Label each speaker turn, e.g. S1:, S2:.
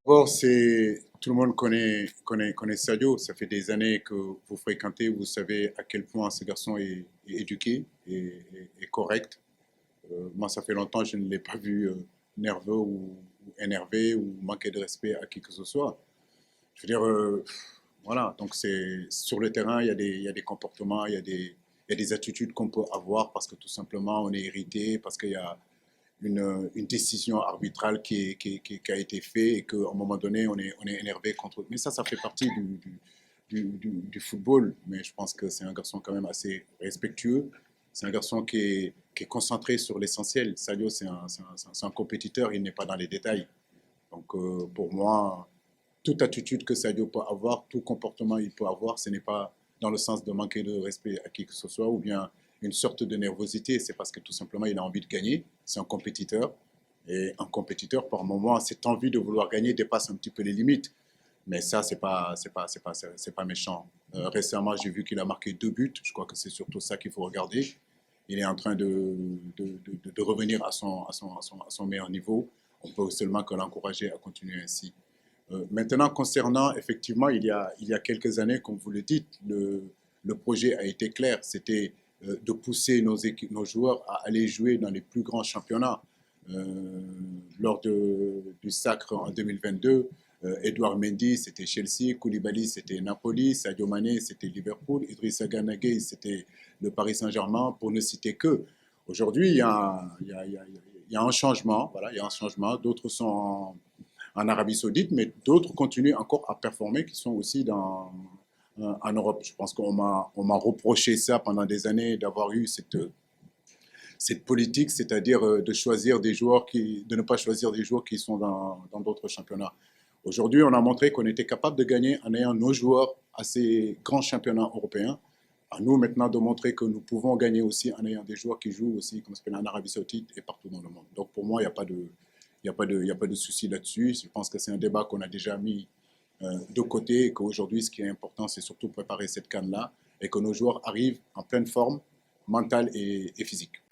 S1: D'abord, tout le monde connaît Sadio. Ça fait des années que vous fréquentez. Vous savez à quel point ce garçon est éduqué et correct. Moi, ça fait longtemps que je ne l'ai pas vu nerveux ou énervé ou manquer de respect à qui que ce soit. Je veux dire, voilà. Donc, sur le terrain, il y a des comportements, il y a des attitudes qu'on peut avoir parce que tout simplement, on est irrité, parce qu'il y a une décision arbitrale qui a été faite et qu'à un moment donné, on est énervé contre eux. Mais ça fait partie du football. Mais je pense que c'est un garçon quand même assez respectueux. C'est un garçon qui est concentré sur l'essentiel. Sadio, c'est un compétiteur, il n'est pas dans les détails. Donc pour moi, toute attitude que Sadio peut avoir, tout comportement il peut avoir, ce n'est pas dans le sens de manquer de respect à qui que ce soit ou bien une sorte de nervosité. C'est parce que tout simplement il a envie de gagner. C'est un compétiteur. Et un compétiteur, par moment, cette envie de vouloir gagner dépasse un petit peu les limites. Mais ça, c'est pas méchant. Récemment, j'ai vu qu'il a marqué 2 buts. Je crois que c'est surtout ça qu'il faut regarder. Il est en train de revenir à son meilleur niveau. On peut seulement que l'encourager à continuer ainsi. Maintenant, concernant, effectivement, il y a quelques années, comme vous le dites, le projet a été clair. C'était de pousser nos joueurs à aller jouer dans les plus grands championnats. Lors du sacre en 2022, Edouard Mendy, c'était Chelsea, Koulibaly, c'était Napoli, Sadio Mané, c'était Liverpool, Idrissa Gana Gueye, c'était le Paris Saint-Germain, pour ne citer que. Aujourd'hui, il y a un changement, voilà, il y a un changement. D'autres sont en Arabie Saoudite, mais d'autres continuent encore à performer qui sont aussi en Europe. Je pense on m'a reproché ça pendant des années d'avoir eu cette politique, c'est-à-dire de choisir des joueurs de ne pas choisir des joueurs qui sont dans d'autres championnats. Aujourd'hui, on a montré qu'on était capable de gagner en ayant nos joueurs à ces grands championnats européens. À nous maintenant de montrer que nous pouvons gagner aussi en ayant des joueurs qui jouent aussi, comme ça en Arabie Saoudite et partout dans le monde. Donc pour moi, il n'y a pas de, il y a pas de souci là-dessus. Je pense que c'est un débat qu'on a déjà mis de côté et qu'aujourd'hui, ce qui est important, c'est surtout préparer cette canne-là et que nos joueurs arrivent en pleine forme mentale et physique.